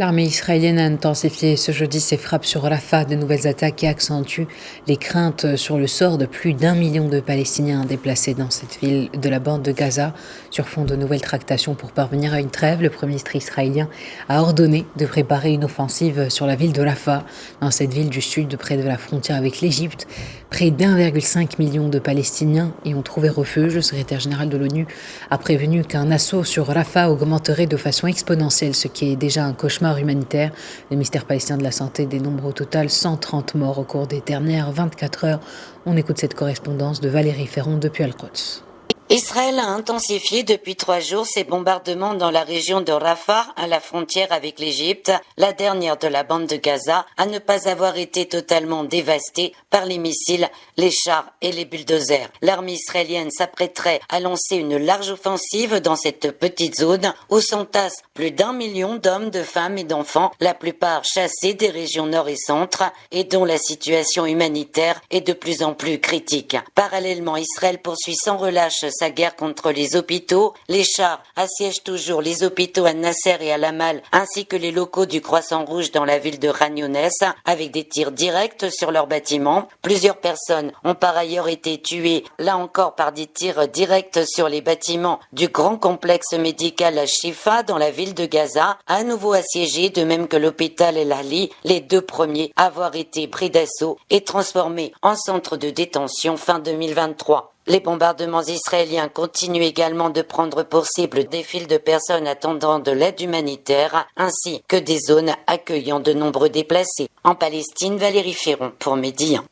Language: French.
L'armée israélienne a intensifié ce jeudi ses frappes sur Rafah, de nouvelles attaques qui accentuent les craintes sur le sort de plus d'1 million de Palestiniens déplacés dans cette ville de la bande de Gaza. Sur fond de nouvelles tractations pour parvenir à une trêve, le Premier ministre israélien a ordonné de préparer une offensive sur la ville de Rafah. Dans cette ville du sud, près de la frontière avec l'Égypte, près d'1,5 million de Palestiniens y ont trouvé refuge. Le secrétaire général de l'ONU a prévenu qu'un assaut sur Rafah augmenterait de façon exponentielle, ce qui est déjà un cauchemar humanitaire. Le ministère palestinien de la Santé dénombre au total 130 morts au cours des dernières 24 heures. On écoute cette correspondance de Valérie Ferron depuis Al-Quds. Israël a intensifié depuis 3 jours ses bombardements dans la région de Rafah, à la frontière avec l'Égypte, la dernière de la bande de Gaza à ne pas avoir été totalement dévastée par les missiles, les chars et les bulldozers. L'armée israélienne s'apprêterait à lancer une large offensive dans cette petite zone où s'entassent plus d'1 million d'hommes, de femmes et d'enfants, la plupart chassés des régions nord et centre et dont la situation humanitaire est de plus en plus critique. Parallèlement, Israël poursuit sans relâche sa guerre contre les hôpitaux. Les chars assiègent toujours les hôpitaux à Nasser et à Lamal, ainsi que les locaux du Croissant Rouge dans la ville de Khan Younes, avec des tirs directs sur leurs bâtiments. Plusieurs personnes ont par ailleurs été tuées, là encore par des tirs directs sur les bâtiments du grand complexe médical à Shifa dans la ville de Gaza, à nouveau assiégé, de même que l'hôpital El Ali, les 2 premiers à avoir été pris d'assaut et transformés en centre de détention fin 2023. Les bombardements israéliens continuent également de prendre pour cible des files de personnes attendant de l'aide humanitaire, ainsi que des zones accueillant de nombreux déplacés. En Palestine, Valérie Ferron pour Midi 1.